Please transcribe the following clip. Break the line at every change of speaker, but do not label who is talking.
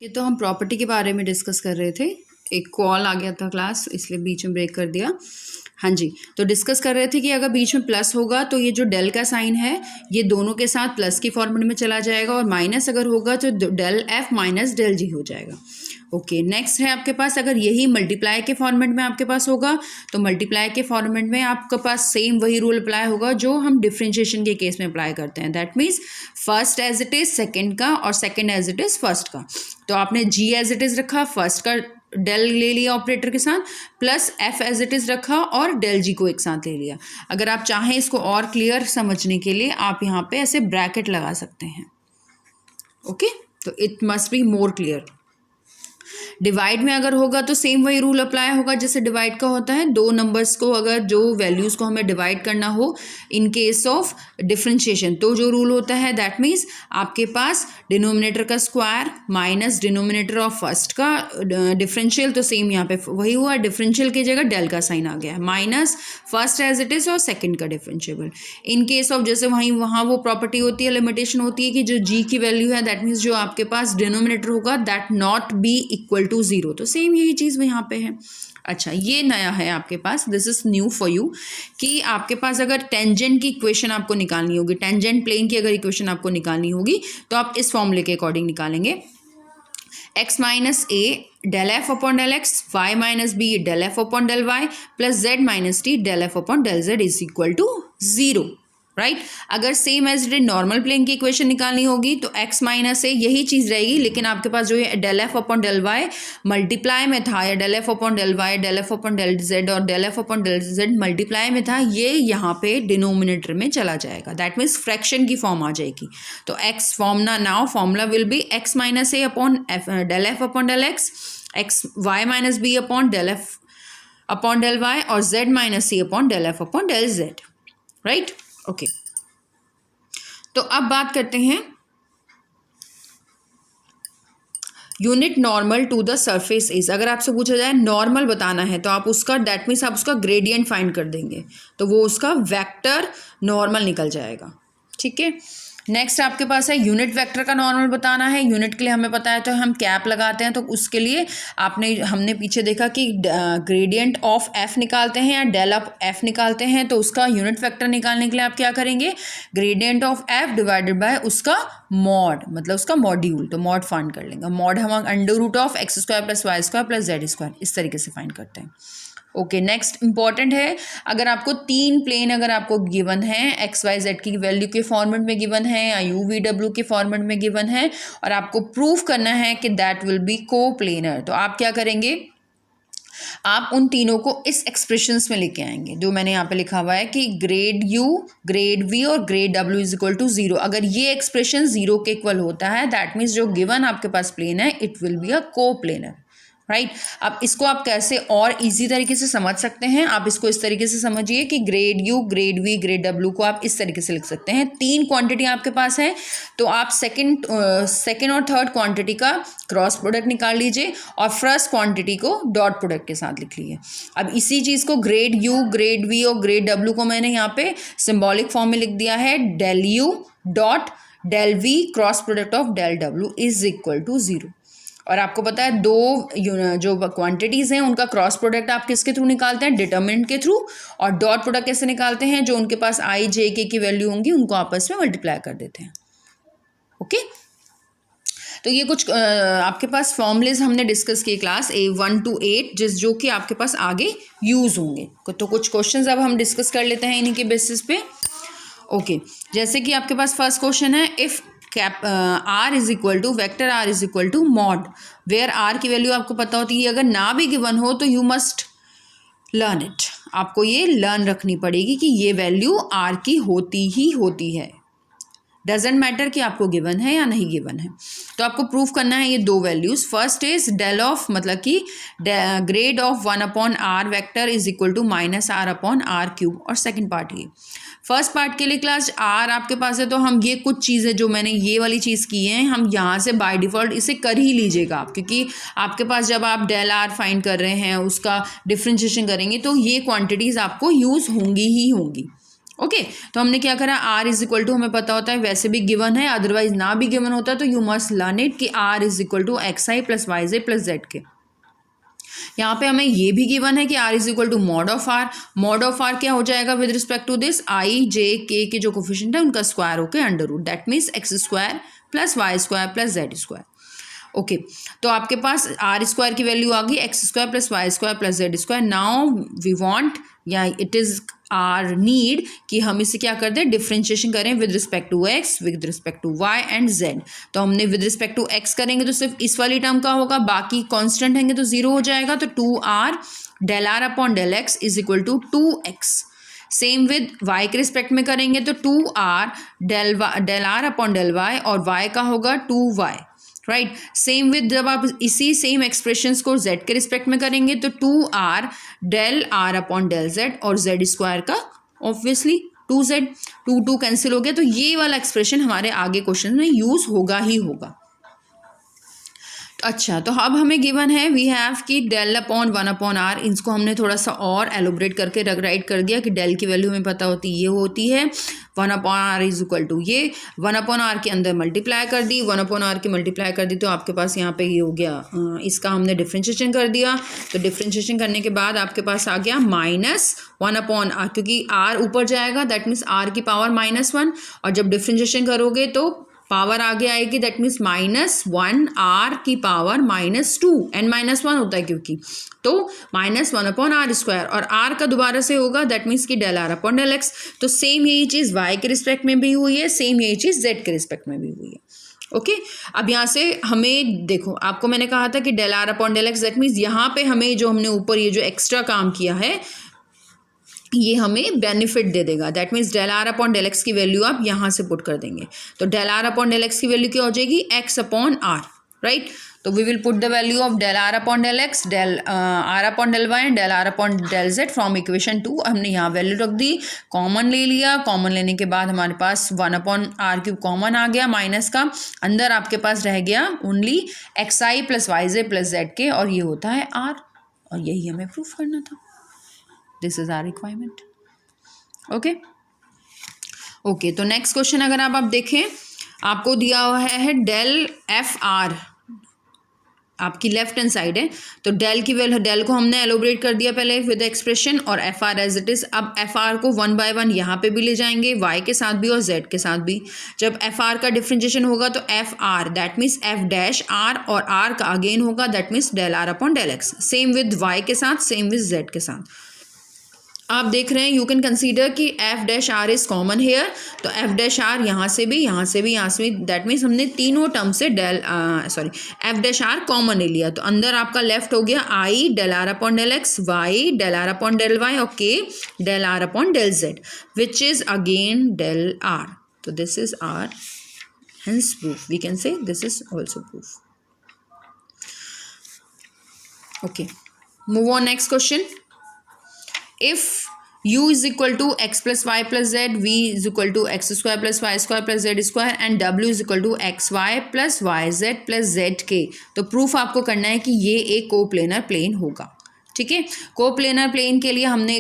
ये तो हम प्रॉपर्टी के बारे में डिस्कस कर रहे थे। एक कॉल आ गया था क्लास, इसलिए बीच में ब्रेक कर दिया। हाँ जी, तो डिस्कस कर रहे थे कि अगर बीच में प्लस होगा तो ये जो डेल का साइन है ये दोनों के साथ प्लस की फॉर्मेट में चला जाएगा, और माइनस अगर होगा तो डेल एफ माइनस डेल जी हो जाएगा। ओके, नेक्स्ट है आपके पास, अगर यही मल्टीप्लाई के फॉर्मेट में आपके पास होगा तो मल्टीप्लाई के फॉर्मेट में आपके पास सेम वही रूल अप्लाई होगा जो हम डिफरेंशिएशन के केस में अप्लाई करते हैं। That means first as it is second का और second as it is first का। तो आपने जी एज इट इज रखा, फर्स्ट का डेल ले लिया ऑपरेटर के साथ, plus F as it is रखा और डेल जी को एक साथ ले लिया। अगर आप चाहें इसको और क्लियर समझने के लिए आप यहाँ पे ऐसे ब्रैकेट लगा सकते हैं। ओके, तो it must be more clear. Divide में अगर होगा तो सेम वही रूल अप्लाई होगा जैसे डिवाइड का होता है। दो नंबर्स को अगर जो वैल्यूज़ को हमें डिवाइड करना हो इन केस ऑफ डिफरेंशिएशन, तो जो रूल होता है दैट मीन्स आपके पास डिनोमिनेटर का square minus denominator of first का डिफरेंशियल, तो सेम यहाँ पे वही हुआ। डिफरेंशियल की जगह डेल का साइन आ गया है, minus first as it is और सेकेंड का डिफरेंशिएबल। इन केस ऑफ जैसे वहाँ वो प्रॉपर्टी होती है, लिमिटेशन होती है कि जो जी की वैल्यू है दैट मीन्स जो आपके पास डिनोमिनेटर होगा that not be equal to zero, तो सेम यही चीज़ यहाँ पे है। अच्छा, ये नया है आपके पास, this is new for you, कि आपके पास अगर टेंजेंट की इक्वेशन आपको निकालनी होगी, टेंजेंट प्लेन की अगर इक्वेशन आपको निकालनी होगी तो आप इस फॉर्मूले के अकॉर्डिंग निकालेंगे। x minus a del f upon del x, y minus b del f upon del y, plus z minus t del f upon del z is equal to zero. Right, अगर same as it normal plane की equation निकालनी होगी तो x minus ए यही चीज़ रहेगी, लेकिन आपके पास जो है del f upon del y multiply में था, या del f upon del y del f upon del z और del f upon del z multiply में था, ये यहाँ पे डिनोमिनेटर में चला जाएगा। दैट मीन्स फ्रैक्शन की फॉर्म आ जाएगी। तो x formula will be x minus a upon del f upon del x, x y minus b upon del f upon del y, और z minus c upon del f upon del z. Right, okay, तो अब बात करते हैं unit normal to the surface is. अगर आपसे पूछा जाए नॉर्मल बताना है तो आप उसका दैट मीन्स आप उसका ग्रेडियंट फाइंड कर देंगे, तो वो उसका वेक्टर नॉर्मल निकल जाएगा। ठीक है, नेक्स्ट आपके पास है यूनिट वेक्टर का नॉर्मल बताना है। यूनिट के लिए हमें पता है तो हम कैप लगाते हैं, तो उसके लिए हमने पीछे देखा कि ग्रेडियंट ऑफ एफ निकालते हैं या डेल ऑफ एफ निकालते हैं, तो उसका यूनिट वेक्टर निकालने के लिए आप क्या करेंगे, gradient of F divided by उसका मॉड, मतलब उसका मॉड्यूल, तो मॉड फाइंड कर लेंगे। मॉड हम under root of x square plus y square plus z square इस तरीके से फाइंड करते हैं। ओके, नेक्स्ट इंपॉर्टेंट है, अगर आपको तीन प्लेन अगर आपको गिवन है, एक्स वाई जेड की वैल्यू के फॉर्मेट में गिवन है या यू वी डब्ल्यू के फॉर्मेट में गिवन है, और आपको प्रूव करना है कि दैट विल बी को प्लेनर, तो आप क्या करेंगे, आप उन तीनों को इस एक्सप्रेशंस में लेके आएंगे जो मैंने यहाँ पे लिखा हुआ है कि ग्रेड यू ग्रेड वी और ग्रेड डब्ल्यू इज इक्वल टू जीरो। अगर ये एक्सप्रेशन जीरो के इक्वल होता है दैट मीन्स जो गिवन आपके पास प्लेन है इट विल बी अ को प्लेनर। राइट, अब इसको आप कैसे और इजी तरीके से समझ सकते हैं, आप इसको इस तरीके से समझिए कि grad u grad v grad डब्ल्यू को आप इस तरीके से लिख सकते हैं। तीन क्वांटिटी आपके पास है, तो आप सेकंड और थर्ड क्वांटिटी का क्रॉस प्रोडक्ट निकाल लीजिए और first quantity co dot product के साथ लिख लीजिए। अब इसी चीज़ को ग्रेड यू ग्रेड वी और ग्रेड डब्ल्यू को मैंने यहाँ पे सिम्बॉलिक फॉर्म में लिख दिया है, del u dot del v cross product of del डब्ल्यू इज इक्वल टू जीरो। और आपको पता है दो जो क्वांटिटीज़ हैं उनका क्रॉस प्रोडक्ट आप किसके थ्रू निकालते हैं, डिटर्मिनेंट के थ्रू, और डॉट प्रोडक्ट कैसे निकालते हैं, जो उनके पास आई जे के की वैल्यू होंगी उनको आपस में मल्टीप्लाई कर देते हैं। ओके, तो ये कुछ आपके पास फॉर्मूलेज हमने डिस्कस किए क्लास 1 to 8 जो कि आपके पास आगे यूज़ होंगे। तो कुछ क्वेश्चंस अब हम डिस्कस कर लेते हैं इन्हीं के बेसिस पे। ओके, जैसे कि आपके पास फर्स्ट क्वेश्चन है, if cap r is equal to vector r is equal to mod, where r की वैल्यू आपको पता होती है, अगर ना भी गिवन हो तो यू मस्ट लर्न इट, आपको ये लर्न रखनी पड़ेगी कि ये वैल्यू आर की होती ही होती है, डजेंट मैटर कि आपको गिवन है या नहीं गिवन है। तो आपको प्रूफ करना है ये दो values. First is del of मतलब कि grad of 1 upon r vector is equal to minus r upon r cube, और सेकंड पार्ट ये। फर्स्ट पार्ट के लिए क्लास आर आपके पास है तो हम ये कुछ चीज़ें जो मैंने ये वाली चीज़ की है हम यहाँ से बाय डिफ़ॉल्ट इसे कर ही लीजिएगा आप, क्योंकि आपके पास जब आप डेल आर फाइंड कर रहे हैं उसका डिफ्रेंशिएशन करेंगे तो ये क्वांटिटीज़ आपको यूज़ होंगी ही होंगी। ओके तो हमने क्या करा, आर इज इक्वल टू हमें पता होता है वैसे भी गिवन है, अदरवाइज ना भी गिवन होता तो यू मस्ट लर्न इट कि r is equal to x i plus y z plus z k. यहाँ पे हमें ये भी गिवन है कि r is equal to mod of r. Mod of r क्या हो जाएगा with respect to this, I j k जो कोफिशिएंट है उनका स्क्वायर होकर under root, that means x square plus y square plus z square. Okay तो आपके पास r square की वैल्यू आ गई x square plus y square plus z square. Now we want या इट इज़ आर नीड कि हम इसे क्या कर दें, डिफ्रेंशिएशन करें with respect to x, with respect to y and z. तो हमने विद रिस्पेक्ट टू एक्स करेंगे तो सिर्फ इस वाली टर्म का होगा, बाकी कांस्टेंट हैंगे तो जीरो हो जाएगा। तो 2r del r upon del x is equal to 2x। Same with y के रिस्पेक्ट में करेंगे तो 2r del r upon del y और y का होगा 2y, राइट। सेम विद जब आप इसी सेम एक्सप्रेशंस को z के रिस्पेक्ट में करेंगे तो 2r del r upon del z और z स्क्वायर का ऑब्वियसली 2z, 2 कैंसिल हो गया। तो ये वाला एक्सप्रेशन हमारे आगे क्वेश्चन में यूज होगा ही होगा। अच्छा तो अब हमें गिवन है वी हैव कि डेल अपॉन 1 अपॉन आर, इसको हमने थोड़ा सा और एलोबरेट करके राइट कर दिया कि डेल की वैल्यू हमें पता होती ये होती है 1 upon r is equal to ये 1 अपॉन आर के अंदर मल्टीप्लाई कर दी, 1 अपॉन आर की मल्टीप्लाई कर दी तो आपके पास यहाँ पे ये हो गया, इसका हमने डिफ्रेंशिएशन कर दिया। तो डिफ्रेंशिएशन करने के बाद आपके पास आ गया -1 अपॉन आर, क्योंकि आर ऊपर जाएगा दैट मीन्स आर की पावर -1, और जब डिफ्रेंशिएशन करोगे तो पावर आगे आएगी दैट मीन्स -1 आर की पावर -2 n -1 होता है क्योंकि, तो -1 अपॉन आर स्क्वायर और आर का दोबारा से होगा दैट मीन्स कि del r upon del x. तो सेम यही चीज़ वाई के रिस्पेक्ट में भी हुई है, सेम यही चीज़ जेड के रिस्पेक्ट में भी हुई है। ओके अब यहाँ से हमें देखो, आपको मैंने कहा था कि del r upon del x that means यहाँ पे हमें जो हमने ऊपर ये जो एक्स्ट्रा काम किया है ये हमें बेनिफिट दे देगा। That means del r upon del x की वैल्यू आप यहाँ से पुट कर देंगे तो del r upon del x की वैल्यू क्या हो जाएगी, एक्स अपॉन आर, राइट। तो we will put the value of del r upon del x, del r upon del y and del r upon del z from equation 2। हमने यहाँ value रख दी, common ले लिया, common लेने के बाद हमारे पास 1 अपॉन आर क्यूब कॉमन आ गया माइनस का, अंदर आपके पास रह गया only x i plus y z plus z के, और ये होता है आर, और यही हमें प्रूफ करना था। This is our requirement. Okay तो नेक्स्ट क्वेश्चन अगर आप देखें, आपको दिया हुआ है डेल एफ आर, आपकी लेफ्ट हैंड साइड है, तो डेल की वैल्यू, डेल को हमने एलोबरेट कर दिया पहले विद एक्सप्रेशन और f r as it is. अब एफ आर को 1 बाय 1 यहाँ पे भी ले जाएंगे, वाई के साथ भी और जेड के साथ भी। जब एफ आर का डिफ्रेंशिएशन होगा तो f r that means f dash r, और आर का अगेन होगा that means del r upon del x. Same with y के साथ, सेम विद जेड के साथ। आप देख रहे हैं यू कैन कंसीडर कि f dash r is common here, तो एफ डैश आर यहाँ से भी, यहाँ से भी, यहाँ से भी, दैट मीन्स हमने तीनों टर्म से एफ डैश आर कॉमन ले लिया। तो अंदर आपका लेफ्ट हो गया i del r upon del x, y del r upon del y और k del r upon del z which is again del r. तो this is r, hence proof we can say this is also proof. Okay move on next question. If u is equal to x plus y plus z, v is equal to x square plus y square plus z square and w is equal to x y plus y z plus z k, तो proof आपको करना है कि ये एक coplanar plane होगा। ठीक है, कोप्लेनर प्लेन के लिए हमने